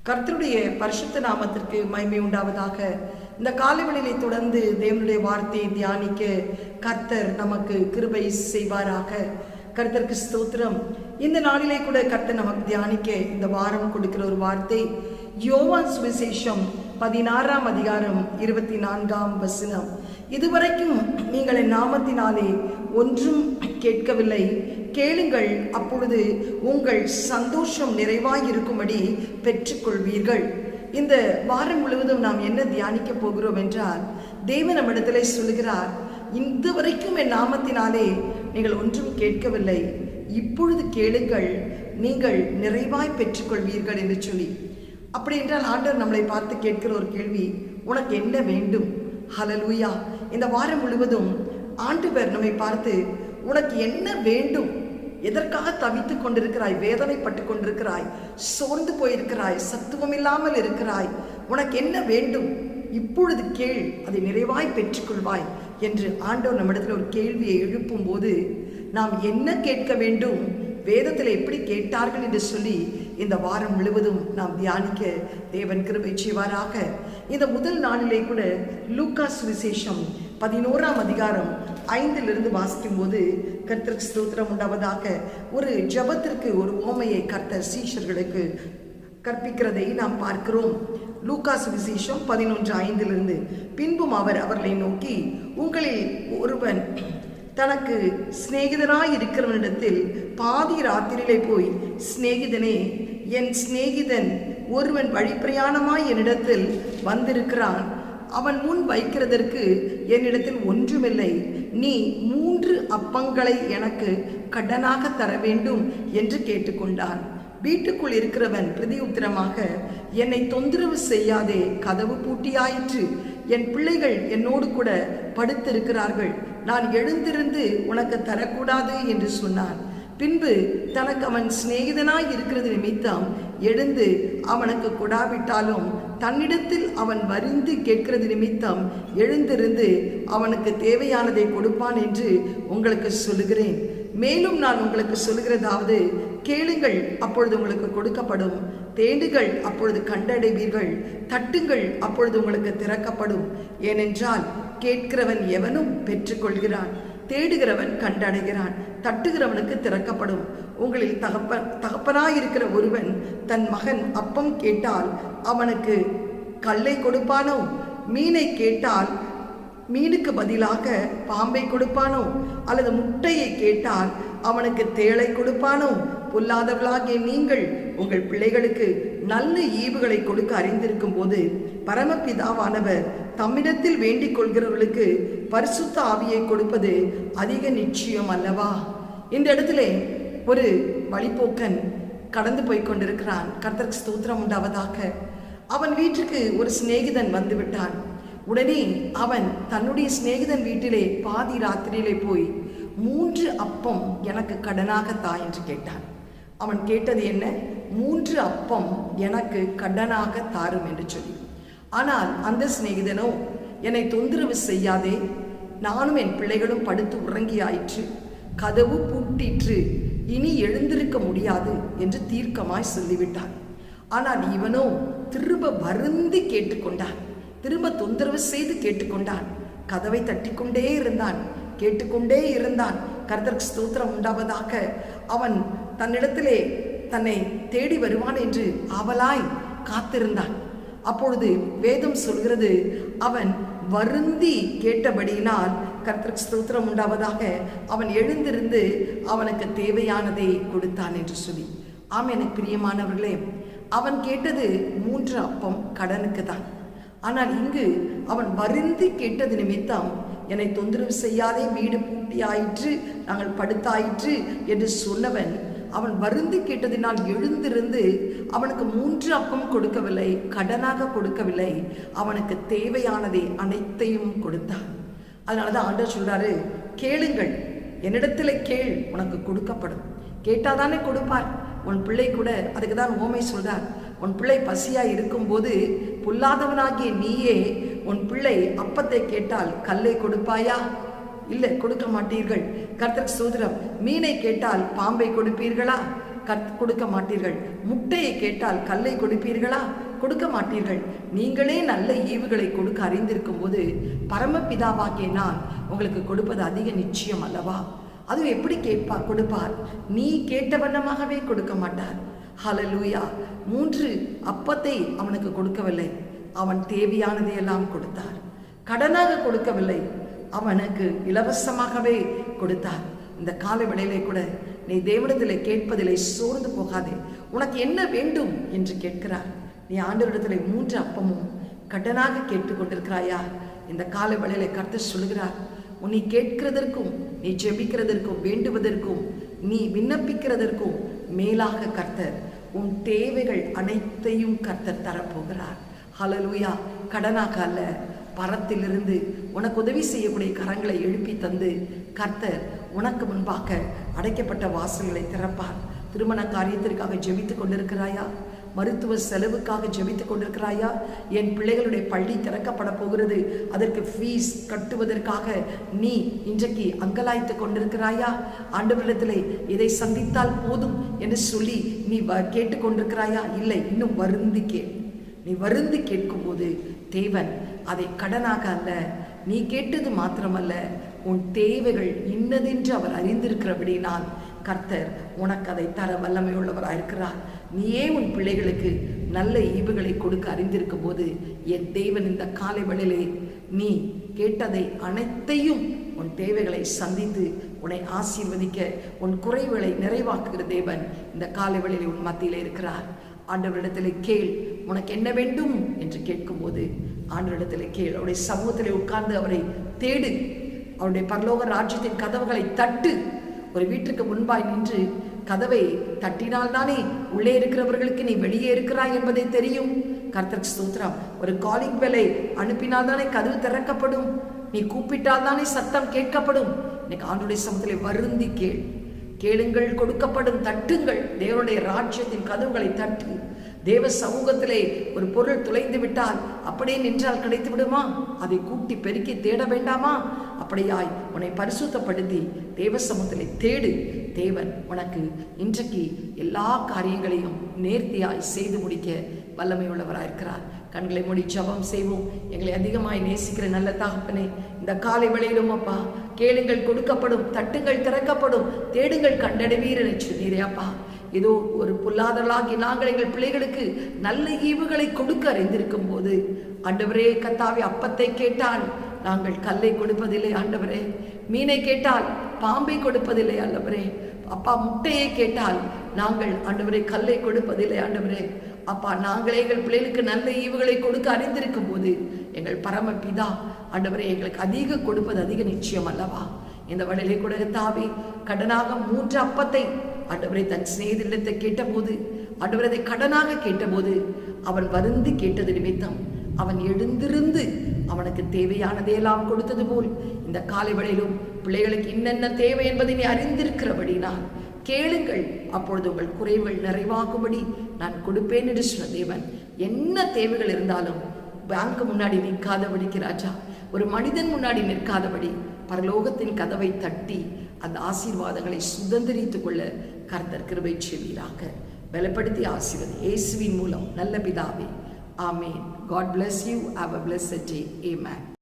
கர்த்தருடைய பரிசுத்த நாமத்திற்கு மகிமை உண்டாவதாக. இந்த காலைவெளியை தொடர்ந்து தேவனுடைய வார்த்தையை தியானிக்க கர்த்தர் நமக்கு கிருபை செய்வாராக. கர்த்தருக்கு ஸ்தோத்திரம். இந்த நாளிலே கூட கர்த்தர் நமக்கு தியானிக்க இந்த வாரம் கொடுக்கிற ஒரு வார்த்தை யோவான் சுவிசேஷம் 16ஆம் அதிகாரம் 24ஆம் வசனம். இதுவரைக்கும் நீங்கள் என் நாமத்தினாலே ஒன்றும் கேட்கவில்லை, கேளுங்கள், அப்பொழுது உங்கள் சந்தோஷம் நிறைவாயிருக்கும்படி பெற்றுக்கொள்வீர்கள். இந்த வாரம் முழுவதும் நாம் என்ன தியானிக்க போகிறோம் என்றால், தேவன் நம்மிடத்திலே சொல்லுகிறார், இதுவரைக்கும் என் நாமத்தினாலே நீங்கள் ஒன்றும் கேட்கவில்லை, இப்பொழுது கேளுங்கள், நீங்கள் நிறைவாய் பெற்றுக்கொள்வீர்கள் என்று சொல்லி. அப்படி என்றால் ஆண்டவர் நம்மளை பார்த்து கேட்கிற ஒரு கேள்வி, உனக்கு என்ன வேண்டும்? ஹல்லேலூயா. இந்த வாரம் முழுவதும் ஆண்டவர் நம்மை பார்த்து, உனக்கு என்ன வேண்டும்? எதற்காக தவித்துக் கொண்டிருக்கிறாய்? வேதனைப்பட்டு கொண்டிருக்கிறாய், சோர்ந்து போயிருக்கிறாய், சத்துவம் இல்லாமல் இருக்கிறாய், உனக்கு என்ன வேண்டும்? இப்பொழுது கேள், அதை நிறைவாய் பெற்றுக்கொள்வாய் என்று ஆண்டவர் நம்மிடத்தில் ஒரு கேள்வியை எழுப்பும் போது நாம் என்ன கேட்க வேண்டும், வேதத்தில் எப்படி கேட்டார்கள் என்று சொல்லி இந்த வாரம் முழுவதும் நாம் தியானிக்க தேவன் கிருபை செய்வாராக. இந்த முதல் நாளிலே கூட லூக்கா சுவிசேஷம் 11ஆம் அதிகாரம் 5 வாசிக்கும் போது கர்த்தருக்கு ஸ்தோத்திரம் உண்டாவதாக, ஒரு ஜெபத்திற்கு ஒரு உவமையை கர்த்தர் சீஷர்களுக்கு கற்பிக்கிறதை நாம் பார்க்கிறோம். லூக்கா சுவிசேஷம் 11:5 பின்பும் அவர் அவர்களை நோக்கி, உங்களில் ஒருவன் தனக்கு சிநேகிதனாய் இருக்கிறவனிடத்தில் பாதி ராத்திரியிலே போய், சிநேகிதனே, என் சிநேகிதன் ஒருவன் வழிப்பிரயாணமாய் என்னிடத்தில் வந்திருக்கிறான், அவன் முன் வைக்கிறதற்கு என்னிடத்தில் ஒன்றுமில்லை, நீ 3 அப்பங்களை எனக்கு கடனாக தர வேண்டும் என்று கேட்டுக்கொண்டான். வீட்டுக்குள் இருக்கிறவன் பிரதியுத்தரமாக, என்னை தொந்தரவு செய்யாதே, கதவு பூட்டியாயிற்று, என் பிள்ளைகள் என்னோடு கூட படுத்திருக்கிறார்கள், நான் எழுந்திருந்து உனக்கு தரக்கூடாது என்று சொன்னான். பின்பு தனக்கு அவன் சிநேகிதனாய் இருக்கிறது நிமித்தம் எழுந்து அவனுக்கு கொடாவிட்டாலும் தன்னிடத்தில் அவன் வரிந்து கேட்கிறது நிமித்தம் எழுந்திருந்து அவனுக்கு தேவையானதை கொடுப்பான் என்று உங்களுக்கு சொல்லுகிறேன். மேலும் நான் உங்களுக்கு சொல்லுகிறதாவது, கேளுங்கள், அப்பொழுது உங்களுக்கு கொடுக்கப்படும், தேடுங்கள், அப்பொழுது கண்டடைவீர்கள், தட்டுங்கள், அப்பொழுது உங்களுக்கு திறக்கப்படும். ஏனென்றால் கேட்கிறவன் எவனும் பெற்றுக்கொள்கிறான், தேடுகிறவன் கண்டடைகிறான், தட்டுகிறவனுக்கு திறக்கப்படும். உங்களில் தகப்பனாயிருக்கிற ஒருவன் தன் மகன் அப்பம் கேட்டால் அவனுக்கு கல்லை கொடுப்பானோ? மீனை கேட்டால் மீனுக்கு பதிலாக பாம்பை கொடுப்பானோ? அல்லது முட்டையை கேட்டால் அவனுக்கு தேளை கொடுப்பானோ? பொல்லாதவளாகிய நீங்கள் உங்கள் பிள்ளைகளுக்கு நல்ல ஈவுகளை கொடுக்க அறிந்திருக்கும் போது பரமபிதாவானவர் தம்மிடத்தில் வேண்டிக் கொள்கிறவர்களுக்கு பரிசுத்த ஆவியை கொடுப்பது அதிக நிச்சயம் அல்லவா? இந்த இடத்துல ஒரு வழிபோக்கன் கடந்து போய் கொண்டிருக்கிறான். கர்த்தருக்கு ஸ்தோத்திரம் உண்டாவதாக. அவன் வீட்டுக்கு ஒரு சிநேகிதன் வந்து விட்டான். உடனே அவன் தன்னுடைய சிநேகிதன் வீட்டிலே பாதி ராத்திரியிலே போய் 3 அப்பம் எனக்கு கடனாக தா என்று கேட்டான். அவன் கேட்டது என்ன? 3 அப்பம் எனக்கு கடனாக தாரும் என்று சொல்லி. ஆனால் அந்த சிநேகிதனோ, என்னை தொந்தரவு செய்யாதே, நானும் என் பிள்ளைகளும் படுத்து உறங்கியாயிற்று, கதவு பூட்டிற்று, இனி எழுந்திருக்க முடியாது என்று தீர்க்கமாய் சொல்லிவிட்டான். ஆனால் இவனோ திரும்ப வருந்தி கேட்டுக்கொண்டான், திரும்ப தொந்தரவு செய்து கேட்டுக்கொண்டான், கதவை தட்டிக்கொண்டே இருந்தான், கேட்டுக்கொண்டே இருந்தான். கர்த்தருக்கு ஸ்தோத்திரம் உண்டாவதாக. அவன் தன்னிடத்திலே தன்னை தேடி வருவான் என்று ஆவலாய் காத்திருந்தான். அப்பொழுது வேதம் சொல்கிறது, அவன் வருந்தி கேட்டபடியினால் கர்த்தருக்கு ஸ்தோத்திரம் உண்டாவதாக அவன் எழுந்திருந்து அவனுக்கு தேவையானதை கொடுத்தான் என்று சொல்லி. ஆம், எனக்கு பிரியமானவர்களே, அவன் கேட்டது 3 அப்பம் கடனுக்கு தான். ஆனால் இங்கு அவன் வருந்தி கேட்டது நிமித்தம், என்னை தொந்தரவு செய்யாதே, வீடு பூட்டி ஆயிற்று, நாங்கள் படுத்தாயிற்று என்று சொன்னவன் அவன் வருந்தி கேட்டதினால் எழுந்திருந்து அவனுக்கு 3 அப்பம் கொடுக்கவில்லை, கடனாக கொடுக்கவில்லை, அவனுக்கு தேவையானதை அனைத்தையும் கொடுத்தான். அதனாலதான் ஆண்டவர் சொல்றாரு, கேளுங்கள், என்னிடத்துல கேள், உனக்கு கொடுக்கப்படும். கேட்டாதானே கொடுப்பார். உன் பிள்ளை கூட அதுக்கு தான் உவமை சொல்றார். உன் பிள்ளை பசியா இருக்கும்போது பொல்லாதவனாகிய நீயே உன் பிள்ளை அப்பத்தை கேட்டால் கல்லை கொடுப்பாயா? இல்லை, கொடுக்க மாட்டீர்கள். கர்த்தருக்கு ஸ்தோத்திரம். மீனை கேட்டால் பாம்பை கொடுப்பீர்களா? கொடுக்க மாட்டீர்கள். முட்டையை கேட்டால் கல்லை கொடுப்பீர்களா? கொடுக்க மாட்டீர்கள். நீங்களே நல்ல ஈவுகளை கொடுக்க அறிந்திருக்கும் போது பரமபிதாவாகிய நான் உங்களுக்கு கொடுப்பது அதிக நிச்சயம் அல்லவா? அது எப்படி கொடுப்பார்? நீ கேட்ட வண்ணமாகவே கொடுக்க மாட்டார். ஹல்லேலூயா. 3 அப்பத்தை அவனுக்கு கொடுக்கவில்லை, அவன் தேவையானதையெல்லாம் கொடுத்தார். கடனாக கொடுக்கவில்லை, அவனுக்கு இலவசமாகவே கொடுத்தார். இந்த காலை வேளையிலே கூட நீ தேவனிடத்திலே கேட்பதிலே சோர்ந்து போகாதே. உனக்கு என்ன வேண்டும் என்று கேட்கிறார். நீ ஆண்டவரிடத்திலே 3 அப்பமும் கடனாக கேட்டுக்கொண்டிருக்கிறாயா? இந்த காலை வேளையிலே கர்த்தர் சொல்கிறார், நீ கேட்கிறதற்கும் நீ ஜெபிக்கிறதற்கும் வேண்டுவதற்கும் நீ விண்ணப்பிக்கிறதற்கும் மேலாக கர்த்தர் உன் தேவைகள் அனைத்தையும் கர்த்தர் தரப்போகிறார். ஹல்லேலூயா. கடனாக அல்ல, பரத்திலிருந்து உனக்கு உதவி செய்யக்கூடிய கரங்களை எழுப்பி தந்து கர்த்தர் உனக்கு முன்பாக அடைக்கப்பட்ட வாசல்களை திறப்பார். திருமண காரியத்திற்காக ஜெபித்துக் கொண்டிருக்கிறாயா? மருத்துவ செலவுக்காக ஜெபித்துக் கொண்டிருக்கிறாயா? என் பிள்ளைகளுடைய பள்ளி திறக்கப்பட போகிறது, அதற்கு ஃபீஸ் கட்டுவதற்காக நீ இன்றைக்கு அங்கலாய்த்து கொண்டிருக்கிறாயா? ஆண்டவரிடத்திலே இதை சந்தித்தால் போதும் என்று சொல்லி நீ கேட்டுக்கொண்டிருக்கிறாயா? இல்லை, இன்னும் வருந்தி கேள். நீ வருந்தி கேட்கும் போது தேவன் அதை கடனாக அல்ல, நீ கேட்டது மாத்திரமல்ல, உன் தேவைகள் இன்னதென்று அவர் அறிந்திருக்கிறபடினால் கர்த்தர் உனக்கு அதை தர வல்லமை உள்ளவராயிருக்கிறார். நீயே உன் பிள்ளைகளுக்கு நல்ல ஈவுகளை கொடுக்க அறிந்திருக்கும் போது என் தேவன் இந்த காலை வேளையிலே நீ கேட்டதை அனைத்தையும் உன் தேவைகளை சந்தித்து உன்னை ஆசீர்வதிக்க உன் குறைவுகளை நிறைவாக்குகிற தேவன் இந்த காலை வேளையிலே உன் மத்தியிலே இருக்கிறார். ஆண்டவரிடத்திலே கேள், உனக்கு என்ன வேண்டும் என்று கேட்கும்போது ஆண்டவரிடத்திலே கேள். அவருடைய சமூகத்திலே உட்கார்ந்து அவரை தேடு. அவருடைய பரலோக ராஜ்யத்தின் கதவுகளை தட்டு. ஒரு வீட்டுக்கு முன்பாய் நின்று கதவை தட்டினால்தானே உள்ளே இருக்கிறவர்களுக்கு நீ வெளியே இருக்கிறாய் என்பதை தெரியும். கர்த்தருக்கு ஸ்தோத்திரம். ஒரு காலிங் பெல்லை அனுப்பினால்தானே கதவு திறக்கப்படும். நீ கூப்பிட்டால் தானே சத்தம் கேட்கப்படும். இன்னைக்கு ஆண்டவருடைய சமூகத்திலே வருந்தி கேள். கேளுங்கள், கொடுக்கப்படும். தட்டுங்கள். தேவனுடைய ராஜ்யத்தின் கதவுகளை தட்டு. தேவ சமூகத்திலே ஒரு பொருள் துளைந்து விட்டால் அப்படியே நின்றால் கிடைத்து விடுமா? அதை கூட்டி பெருக்கி தேட வேண்டாமா? அப்படியாய் உன்னை பரிசுத்தப்படுத்தி தேவ சமூகத்திலே தேடு. தேவன் உனக்கு இன்றைக்கு எல்லா காரியங்களையும் நேர்த்தியாய் செய்து முடிக்க வல்லமை உள்ளவராயிருக்கிறார். கண்களை மூடி ஜெபம் செய்வோம். எங்களை அதிகமாய் நேசிக்கிற நல்ல தகப்பனே, இந்த காலை வேளையிலும் அப்பா, கேளுங்கள் கொடுக்கப்படும், தட்டுங்கள் திறக்கப்படும், தேடுங்கள் கண்டடைவீர் என்று சொன்னீரே அப்பா. ஏதோ ஒரு பொல்லாதவர்களாகி நாங்கள் எங்கள் பிள்ளைகளுக்கு நல்ல ஈவுகளை கொடுக்க அறிந்திருக்கும் போது ஆண்டவரே கர்த்தாவே, அப்பத்தை கேட்டால் நாங்கள் கல்லை கொடுப்பதில்லை ஆண்டவரே, மீனை கேட்டால் பாம்பை கொடுப்பதில்லை ஆண்டவரே, அப்பா முட்டையை கேட்டால் நாங்கள் ஆண்டவரே கல்லை கொடுப்பதில்லை ஆண்டவரே. அப்பா, நாங்களே எங்கள் பிள்ளைகளுக்கு நல்ல ஈவுகளை கொடுக்க அறிந்திருக்கும் போது எங்கள் பரமபிதா ஆண்டவரே எங்களுக்கு அதிக கொடுப்பது அதிக நிச்சயம் அல்லவா? இந்த வழியிலே கூட தாவி கடனாக 3 அப்பத்தை ஆண்டவரை தன் சிநேகிதரிடத்தை கேட்டபோது, ஆண்டவரை அதை கடனாக கேட்டபோது அவன் வருந்தி கேட்டது நிமித்தம் அவன் எழுந்திருந்து அவனுக்கு தேவையானதையெல்லாம் கொடுத்தது போல் இந்த காலை வேளையிலும் பிள்ளைகளுக்கு என்னென்ன தேவை என்பதை நீ அறிந்திருக்கிறபடினால் கேளுங்கள், அப்பொழுது உங்கள் குறைவுகள் நிறைவாகும்படி நான் கொடுப்பேன் என்று சொன்ன தேவன். என்ன தேவைகள் இருந்தாலும் பேங்க் முன்னாடி நிற்காதபடிக்கு ராஜா, ஒரு மனிதன் முன்னாடி நிற்காதபடி பரலோகத்தின் கதவை தட்டி அந்த ஆசீர்வாதங்களை சுதந்திரித்துக் கொள்ள கர்த்தர் கிருபை செய்வீராக. பலப்படுத்தி ஆசீர்வதி இயேசுவின் மூலம் நல்ல பிதாவே, ஆமேன். God bless you. Have a blessed day. Amen.